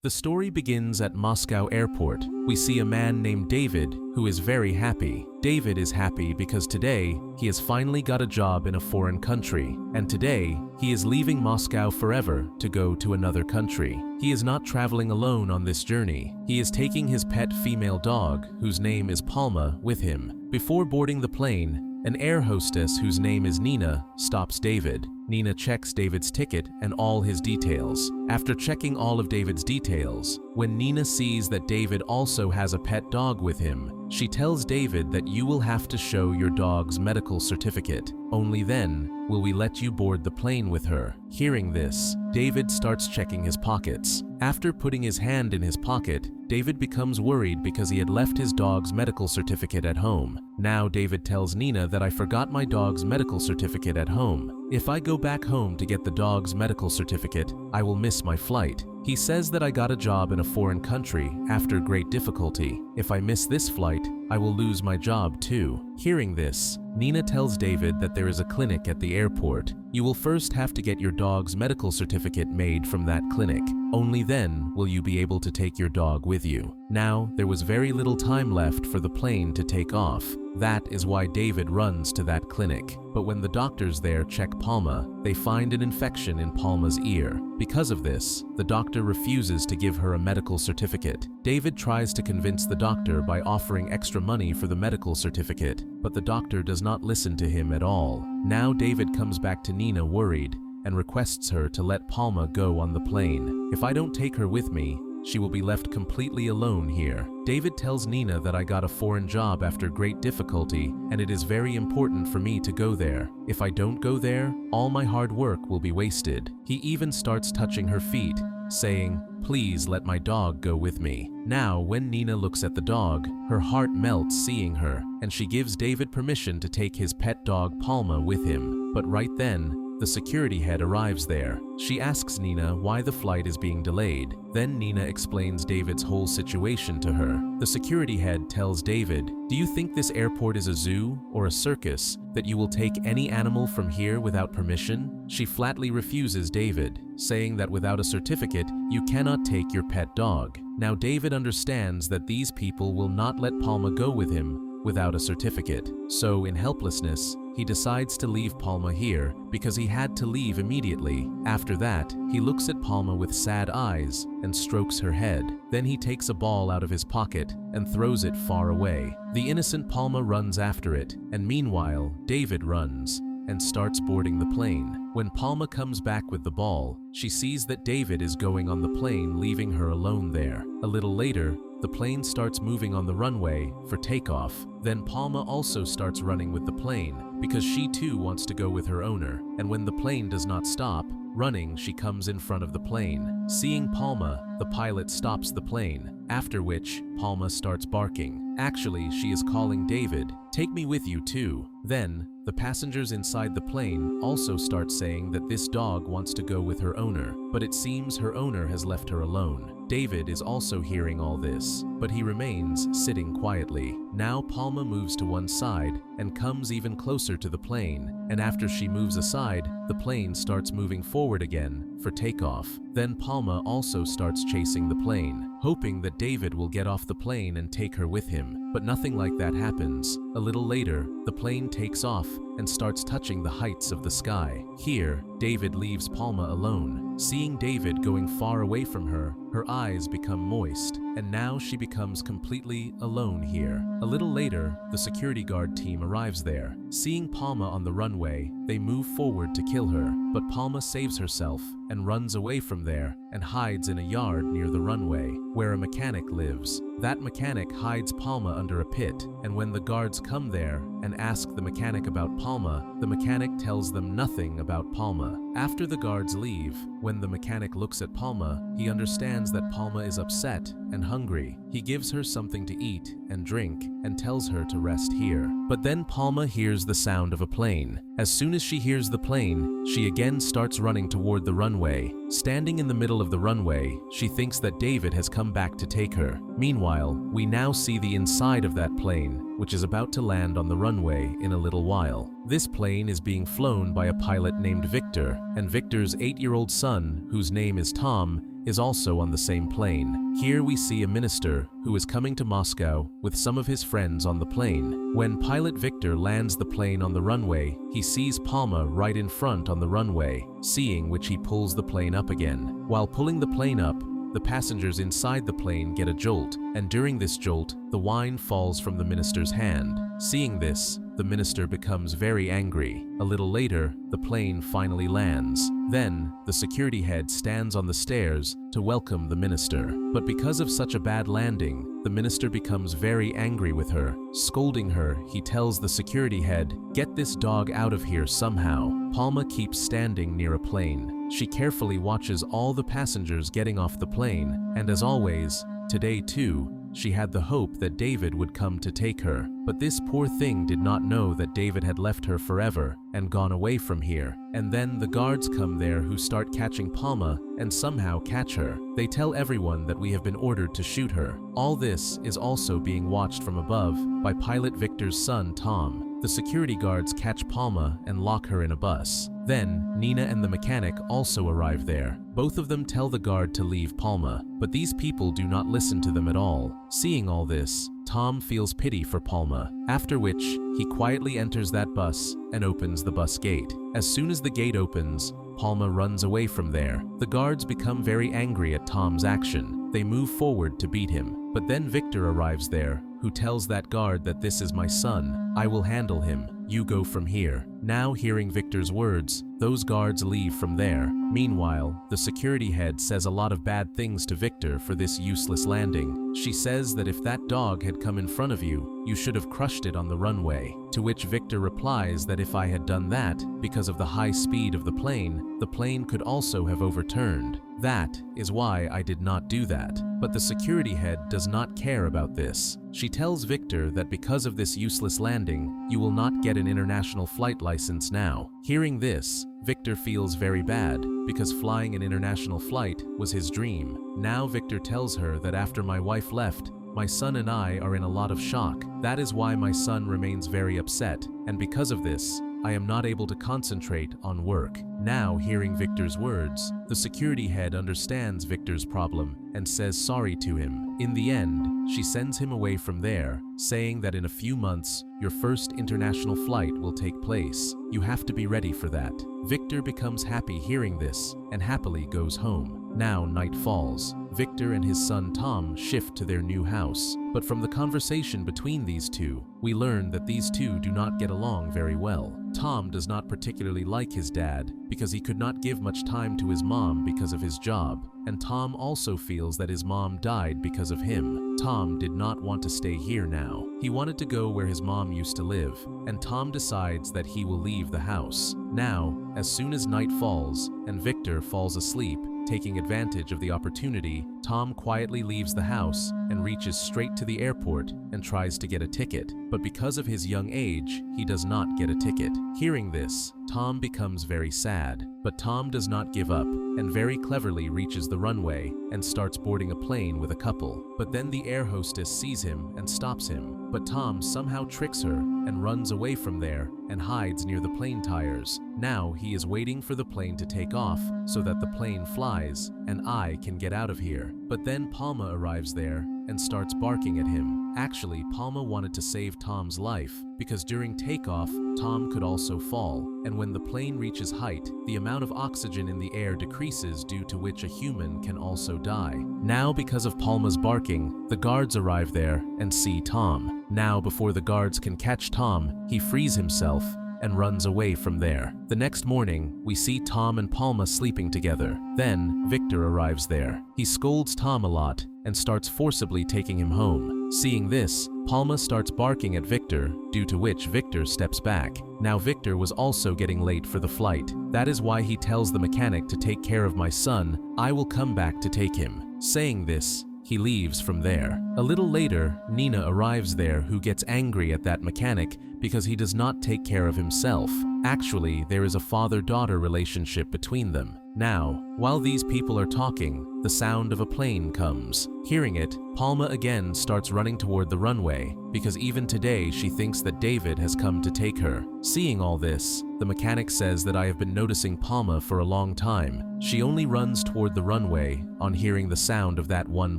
The story begins at Moscow airport. We see a man named David who is very happy. David is happy because today he has finally got a job in a foreign country, and today he is leaving Moscow forever to go to another country. He is not traveling alone on this journey. He is taking his pet female dog, whose name is Palma, with him. Before boarding the plane, an air hostess whose name is Nina stops David. Nina checks David's ticket and all his details. After checking all of David's details, when Nina sees that David also has a pet dog with him, she tells David that you will have to show your dog's medical certificate. Only then will we let you board the plane with her. Hearing this, David starts checking his pockets. After putting his hand in his pocket, David becomes worried because he had left his dog's medical certificate at home. Now David tells Nina that I forgot my dog's medical certificate at home. If I go back home to get the dog's medical certificate, I will miss my flight. He says that I got a job in a foreign country after great difficulty. If I miss this flight, I will lose my job too. Hearing this, Nina tells David that there is a clinic at the airport. You will first have to get your dog's medical certificate made from that clinic. Only then will you be able to take your dog with you. Now, there was very little time left for the plane to take off. That is why David runs to that clinic. But when the doctors there check Palma, they find an infection in Palma's ear. Because of this, the doctor refuses to give her a medical certificate. David tries to convince the doctor by offering extra money for the medical certificate, but the doctor does not listen to him at all. Now David comes back to Nina worried and requests her to let Palma go on the plane. If I don't take her with me, she will be left completely alone here. David tells Nina that I got a foreign job after great difficulty, and it is very important for me to go there. If I don't go there, all my hard work will be wasted. He even starts touching her feet, saying, "Please let my dog go with me." Now, when Nina looks at the dog, her heart melts seeing her, and she gives David permission to take his pet dog Palma with him. But right then, the security head arrives there. She asks Nina why the flight is being delayed. Then Nina explains David's whole situation to her. The security head tells David, "Do you think this airport is a zoo or a circus, that you will take any animal from here without permission?" She flatly refuses David, saying that without a certificate, you cannot take your pet dog. Now David understands that these people will not let Palma go with him without a certificate. So in helplessness, he decides to leave Palma here because he had to leave immediately. After that, he looks at Palma with sad eyes and strokes her head. Then he takes a ball out of his pocket and throws it far away. The innocent Palma runs after it, and meanwhile, David runs and starts boarding the plane. When Palma comes back with the ball, she sees that David is going on the plane, leaving her alone there. A little later, the plane starts moving on the runway for takeoff. Then Palma also starts running with the plane because she too wants to go with her owner. And when the plane does not stop running, she comes in front of the plane. Seeing Palma, the pilot stops the plane, after which Palma starts barking. Actually, she is calling David, "Take me with you too." Then, the passengers inside the plane also start saying that this dog wants to go with her owner, but it seems her owner has left her alone. David is also hearing all this, but he remains sitting quietly. Now Palma moves to one side and comes even closer to the plane, and after she moves aside, the plane starts moving forward again for takeoff. Then Palma also starts chasing the plane, hoping that David will get off the plane and take her with him. But nothing like that happens. A little later, the plane takes off and starts touching the heights of the sky. Here, David leaves Palma alone. Seeing David going far away from her, her eyes become moist, and now she becomes completely alone here. A little later, the security guard team arrives there. Seeing Palma on the runway, they move forward to kill her, but Palma saves herself and runs away from there and hides in a yard near the runway, where a mechanic lives. That mechanic hides Palma under a pit, and when the guards come there and ask the mechanic about Palma, the mechanic tells them nothing about Palma. After the guards leave, when the mechanic looks at Palma, he understands that Palma is upset and hungry. He gives her something to eat and drink and tells her to rest here. But then Palma hears the sound of a plane. As soon as she hears the plane, she again starts running toward the runway. Standing in the middle of the runway, she thinks that David has come back to take her. Meanwhile, we now see the inside of that plane, which is about to land on the runway in a little while. This plane is being flown by a pilot named Victor, and Victor's 8-year-old son, whose name is Tom, is also on the same plane. Here we see a minister who is coming to Moscow with some of his friends on the plane. When pilot Victor lands the plane on the runway, he sees Palma right in front on the runway, seeing which he pulls the plane up again. While pulling the plane up, the passengers inside the plane get a jolt, and during this jolt, the wine falls from the minister's hand. Seeing this, the minister becomes very angry. A little later, the plane finally lands. Then, the security head stands on the stairs to welcome the minister. But because of such a bad landing, the minister becomes very angry with her. Scolding her, he tells the security head, "Get this dog out of here somehow." Palma keeps standing near a plane. She carefully watches all the passengers getting off the plane, and as always, today too, she had the hope that David would come to take her. But this poor thing did not know that David had left her forever and gone away from here. And then the guards come there who start catching Palma and somehow catch her. They tell everyone that we have been ordered to shoot her. All this is also being watched from above by pilot Victor's son, Tom. The security guards catch Palma and lock her in a bus. Then, Nina and the mechanic also arrive there. Both of them tell the guard to leave Palma, but these people do not listen to them at all. Seeing all this, Tom feels pity for Palma, after which he quietly enters that bus and opens the bus gate. As soon as the gate opens, Palma runs away from there. The guards become very angry at Tom's action. They move forward to beat him, but then Victor arrives there, who tells that guard that this is my son, I will handle him, you go from here. Now hearing Victor's words, those guards leave from there. Meanwhile, the security head says a lot of bad things to Victor for this useless landing. She says that if that dog had come in front of you, you should have crushed it on the runway. To which Victor replies that if I had done that, because of the high speed of the plane could also have overturned. That is why I did not do that. But the security head does not care about this. She tells Victor that because of this useless landing, you will not get an international flight license now. Hearing this, Victor feels very bad because flying an international flight was his dream. Now Victor tells her that after my wife left, my son and I are in a lot of shock. That is why my son remains very upset, and because of this, I am not able to concentrate on work. Now, hearing Victor's words, the security head understands Victor's problem and says sorry to him. In the end, she sends him away from there, saying that in a few months, your first international flight will take place. You have to be ready for that. Victor becomes happy hearing this and happily goes home. Now night falls. Victor and his son Tom shift to their new house. But from the conversation between these two, we learn that these two do not get along very well. Tom does not particularly like his dad because he could not give much time to his mom because of his job, and Tom also feels that his mom died because of him. Tom did not want to stay here now. He wanted to go where his mom used to live, and Tom decides that he will leave the house. Now, as soon as night falls and Victor falls asleep, taking advantage of the opportunity, Tom quietly leaves the house and reaches straight to the airport and tries to get a ticket. But because of his young age, he does not get a ticket. Hearing this, Tom becomes very sad. But Tom does not give up and very cleverly reaches the runway and starts boarding a plane with a couple. But then the air hostess sees him and stops him. But Tom somehow tricks her and runs away from there and hides near the plane tires. Now he is waiting for the plane to take off so that the plane flies and I can get out of here. But then Palma arrives there and starts barking at him. Actually, Palma wanted to save Tom's life because during takeoff, Tom could also fall, and when the plane reaches height, the amount of oxygen in the air decreases, due to which a human can also die. Now, because of Palma's barking, the guards arrive there and see Tom. Now, before the guards can catch Tom, he frees himself and runs away from there. The next morning, we see Tom and Palma sleeping together. Then, Victor arrives there. He scolds Tom a lot and starts forcibly taking him home. Seeing this, Palma starts barking at Victor, due to which Victor steps back. Now Victor was also getting late for the flight. That is why he tells the mechanic to take care of my son. I will come back to take him. Saying this, he leaves from there. A little later, Nina arrives there, who gets angry at that mechanic because he does not take care of himself. Actually, there is a father-daughter relationship between them. Now, while these people are talking, the sound of a plane comes. Hearing it, Palma again starts running toward the runway, because even today she thinks that David has come to take her. Seeing all this, the mechanic says that I have been noticing Palma for a long time. She only runs toward the runway on hearing the sound of that one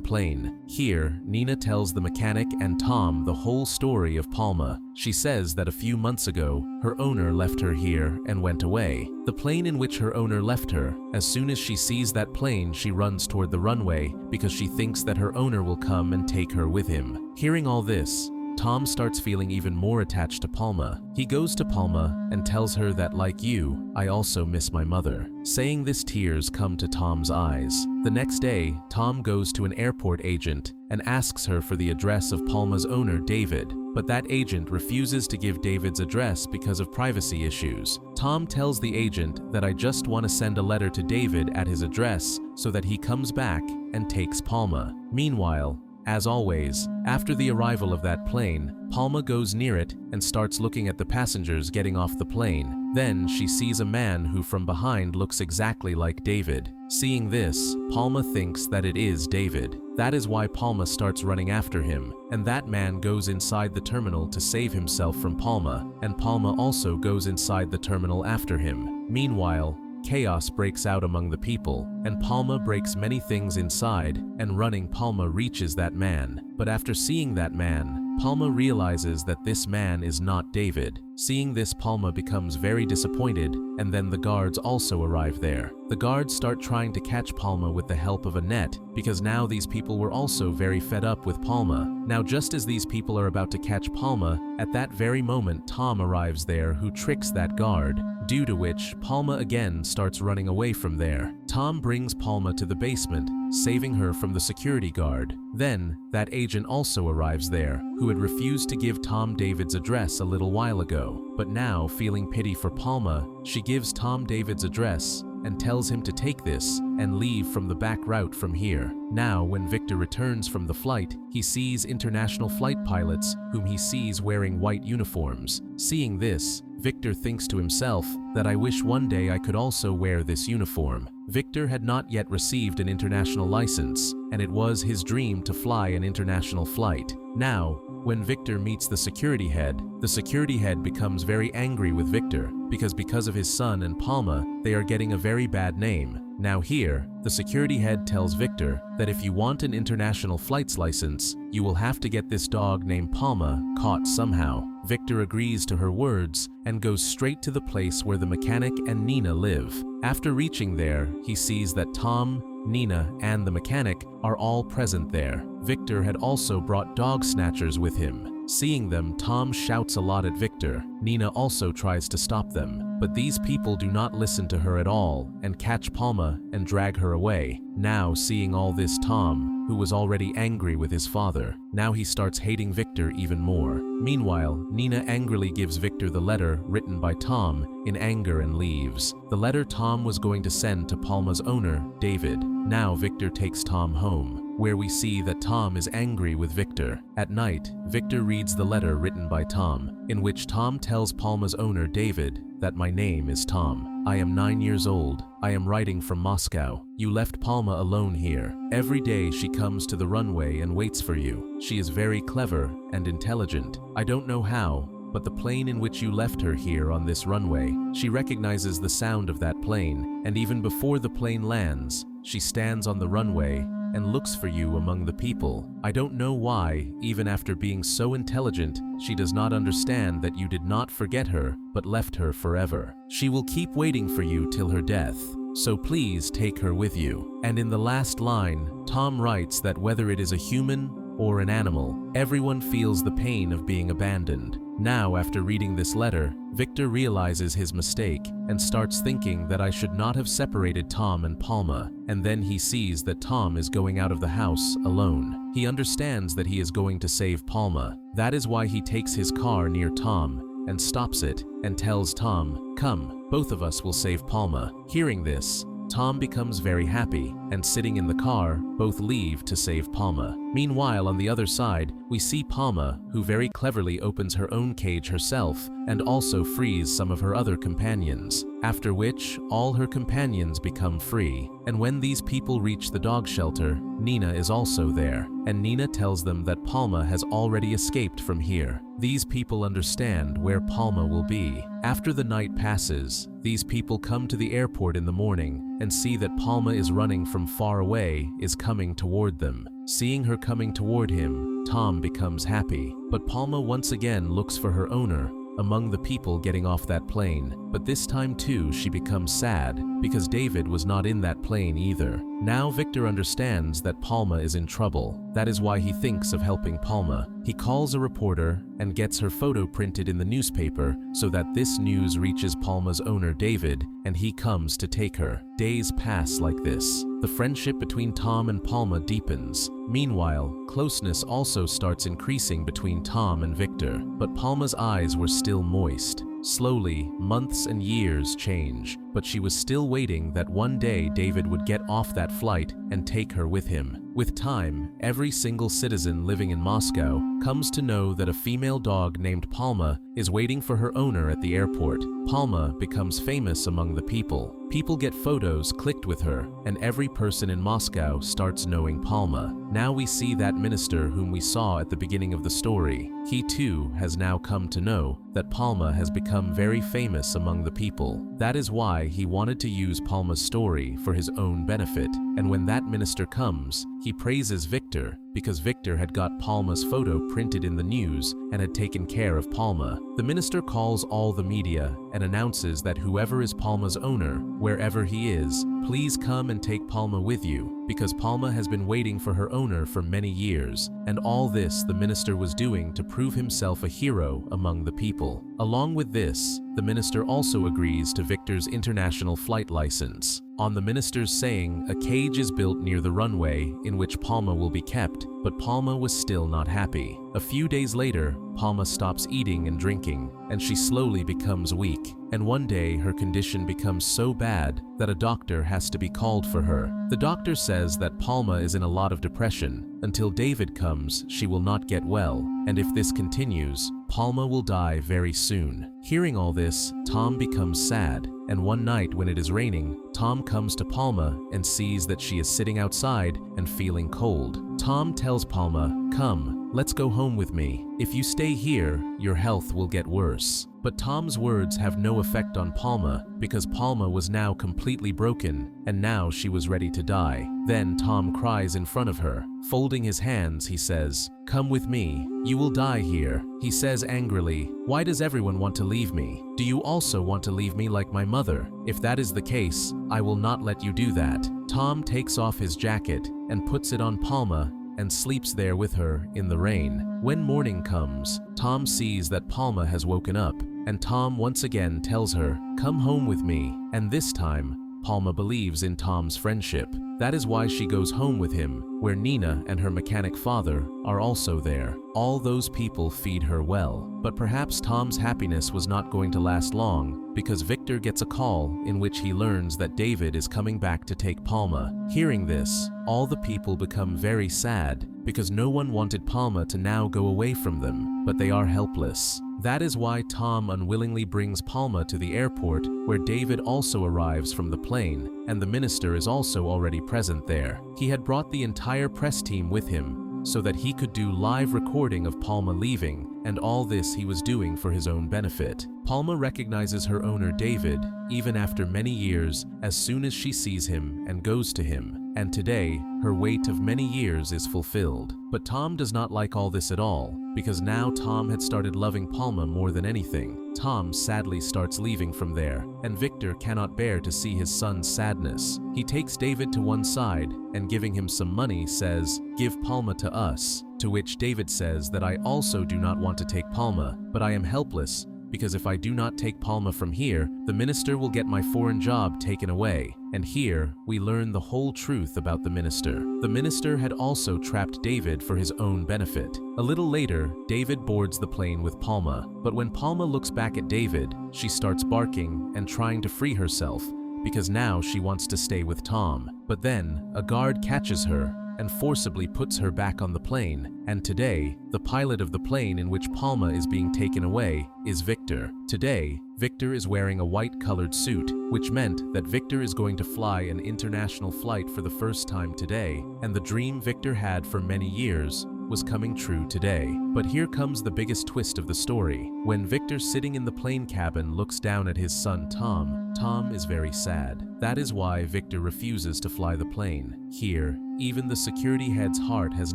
plane. Here, Nina tells the mechanic and Tom the whole story of Palma. She says that a few months ago, her owner left her here and went away. The plane in which her owner left her, as soon as she sees that plane, she runs toward the runway because she thinks that her owner will come and take her with him. Hearing all this, Tom starts feeling even more attached to Palma. He goes to Palma and tells her that, like you, I also miss my mother. Saying this, tears come to Tom's eyes. The next day, Tom goes to an airport agent and asks her for the address of Palma's owner, David. But that agent refuses to give David's address because of privacy issues. Tom tells the agent that I just want to send a letter to David at his address so that he comes back and takes Palma. Meanwhile, as always, after the arrival of that plane, Palma goes near it and starts looking at the passengers getting off the plane. Then she sees a man who from behind looks exactly like David. Seeing this, Palma thinks that it is David. That is why Palma starts running after him, and that man goes inside the terminal to save himself from Palma, and Palma also goes inside the terminal after him. Meanwhile, chaos breaks out among the people, and Palma breaks many things inside, and running Palma reaches that man. But after seeing that man, Palma realizes that this man is not David. Seeing this, Palma becomes very disappointed, and then the guards also arrive there. The guards start trying to catch Palma with the help of a net, because now these people were also very fed up with Palma. Now just as these people are about to catch Palma, at that very moment Tom arrives there, who tricks that guard, due to which Palma again starts running away from there. Tom brings Palma to the basement, saving her from the security guard. Then, that agent also arrives there, who had refused to give Tom David's address a little while ago. But now, feeling pity for Palma, she gives Tom David's address and tells him to take this and leave from the back route from here. Now, when Victor returns from the flight, he sees international flight pilots whom he sees wearing white uniforms. Seeing this, Victor thinks to himself that I wish one day I could also wear this uniform. Victor had not yet received an international license, and it was his dream to fly an international flight. Now, when Victor meets the security head becomes very angry with Victor because of his son and Palma, they are getting a very bad name. Now here, the security head tells Victor that if you want an international flight's license, you will have to get this dog named Palma caught somehow. Victor agrees to her words and goes straight to the place where the mechanic and Nina live. After reaching there, he sees that Tom, Nina, and the mechanic are all present there. Victor had also brought dog snatchers with him. Seeing them, Tom shouts a lot at Victor. Nina also tries to stop them, but these people do not listen to her at all and catch Palma and drag her away. Now, seeing all this, Tom, who was already angry with his father, now he starts hating Victor even more. Meanwhile, Nina angrily gives Victor the letter written by Tom in anger and leaves. The letter Tom was going to send to Palma's owner, David. Now Victor takes Tom home, where we see that Tom is angry with Victor. At night, Victor reads the letter written by Tom, in which Tom tells Palma's owner, David, that my name is Tom. I am 9 years old. I am writing from Moscow. You left Palma alone here. Every day she comes to the runway and waits for you. She is very clever and intelligent. I don't know how, but the plane in which you left her here on this runway, she recognizes the sound of that plane, and even before the plane lands, she stands on the runway and looks for you among the people. I don't know why, even after being so intelligent, she does not understand that you did not forget her, but left her forever. She will keep waiting for you till her death, so please take her with you. And in the last line, Tom writes that whether it is a human or an animal, everyone feels the pain of being abandoned. Now, after reading this letter, Victor realizes his mistake and starts thinking that I should not have separated Tom and Palma, and then he sees that Tom is going out of the house alone. He understands that he is going to save Palma. That is why he takes his car near Tom and stops it and tells Tom, "Come, both of us will save Palma." Hearing this, Tom becomes very happy and sitting in the car, both leave to save Palma. Meanwhile, on the other side, we see Palma, who very cleverly opens her own cage herself and also frees some of her other companions, after which all her companions become free. And when these people reach the dog shelter, Nina is also there, and Nina tells them that Palma has already escaped from here. These people understand where Palma will be. After the night passes, these people come to the airport in the morning and see that Palma is running from far away, is coming toward them. Seeing her coming toward him, Tom becomes happy, but Palma once again looks for her owner among the people getting off that plane, but this time too she becomes sad because David was not in that plane either. Now Victor understands that Palma is in trouble. That is why he thinks of helping Palma. He calls a reporter and gets her photo printed in the newspaper so that this news reaches Palma's owner David, and he comes to take her. Days pass like this. The friendship between Tom and Palma deepens. Meanwhile, closeness also starts increasing between Tom and Victor, but Palma's eyes were still moist. Slowly, months and years change, but she was still waiting that one day David would get off that flight and take her with him. With time, every single citizen living in Moscow comes to know that a female dog named Palma is waiting for her owner at the airport. Palma becomes famous among the people. People get photos clicked with her, and every person in Moscow starts knowing Palma. Now we see that minister whom we saw at the beginning of the story. He too has now come to know that Palma has become very famous among the people. That is why he wanted to use Palma's story for his own benefit. And when that minister comes, he praises Victor because Victor had got Palma's photo printed in the news and had taken care of Palma. The minister calls all the media and announces that whoever is Palma's owner, wherever he is, please come and take Palma with you, because Palma has been waiting for her owner for many years. And all this the minister was doing to prove himself a hero among the people. Along with this, the minister also agrees to Victor's international flight license. On the minister's saying, a cage is built near the runway in which Palma will be kept, but Palma was still not happy. A few days later, Palma stops eating and drinking, and she slowly becomes weak. And one day her condition becomes so bad that a doctor has to be called for her. The doctor says that Palma is in a lot of depression. Until David comes, she will not get well, and if this continues, Palma will die very soon. Hearing all this, Tom becomes sad, and one night when it is raining, Tom comes to Palma and sees that she is sitting outside and feeling cold. Tom tells Palma, "Come, let's go home with me. If you stay here, your health will get worse." But Tom's words have no effect on Palma because Palma was now completely broken and now she was ready to die. Then Tom cries in front of her. Folding his hands, he says, "Come with me. You will die here." He says angrily, "Why does everyone want to leave me? Do you also want to leave me like my mother? If that is the case, I will not let you do that." Tom takes off his jacket and puts it on Palma and sleeps there with her in the rain. When morning comes, Tom sees that Palma has woken up, and Tom once again tells her, "Come home with me." And this time, Palma believes in Tom's friendship. That is why she goes home with him, where Nina and her mechanic father are also there. All those people feed her well. But perhaps Tom's happiness was not going to last long, because Victor gets a call in which he learns that David is coming back to take Palma. Hearing this, all the people become very sad, because no one wanted Palma to now go away from them, but they are helpless. That is why Tom unwillingly brings Palma to the airport, where David also arrives from the plane, and the minister is also already present there. He had brought the entire press team with him, so that he could do live recording of Palma leaving, and all this he was doing for his own benefit. Palma recognizes her owner David, even after many years, as soon as she sees him and goes to him. And today, her wait of many years is fulfilled. But Tom does not like all this at all, because now Tom had started loving Palma more than anything. Tom sadly starts leaving from there, and Victor cannot bear to see his son's sadness. He takes David to one side, and giving him some money says, "Give Palma to us." To which David says that I also do not want to take Palma, but I am helpless, because if I do not take Palma from here, the minister will get my foreign job taken away. And here, we learn the whole truth about the minister. The minister had also trapped David for his own benefit. A little later, David boards the plane with Palma, but when Palma looks back at David, she starts barking and trying to free herself, because now she wants to stay with Tom. But then, a guard catches her and forcibly puts her back on the plane, and today, the pilot of the plane in which Palma is being taken away is Victor. Today, Victor is wearing a white-colored suit, which meant that Victor is going to fly an international flight for the first time today, and the dream Victor had for many years was coming true today. But here comes the biggest twist of the story. When Victor, sitting in the plane cabin, looks down at his son Tom, Tom is very sad. That is why Victor refuses to fly the plane. Here, even the security head's heart has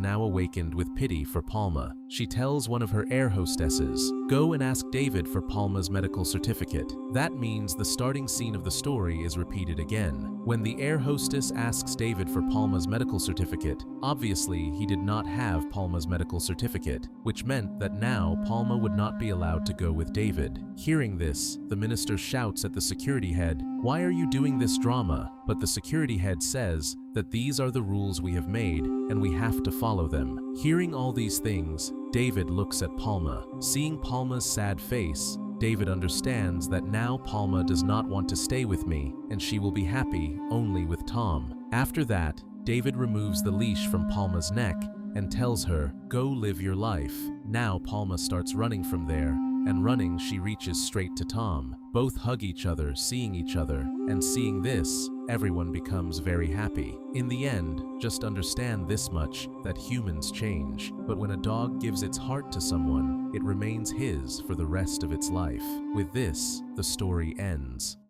now awakened with pity for Palma. She tells one of her air hostesses, "Go and ask David for Palma's medical certificate." That means the starting scene of the story is repeated again. When the air hostess asks David for Palma's medical certificate, obviously he did not have Palma's medical certificate, which meant that now Palma would not be allowed to go with David. Hearing this, the minister shouts at the security head, "Why are you doing this drama?" But the security head says that these are the rules we have made and we have to follow them. Hearing all these things, David looks at Palma. Seeing Palma's sad face, David understands that now Palma does not want to stay with me and she will be happy only with Tom. After that, David removes the leash from Palma's neck and tells her, "Go live your life." Now Palma starts running from there, and running she reaches straight to Tom. Both hug each other, seeing each other, and seeing this, everyone becomes very happy. In the end, just understand this much, that humans change, but when a dog gives its heart to someone, it remains his for the rest of its life. With this, the story ends.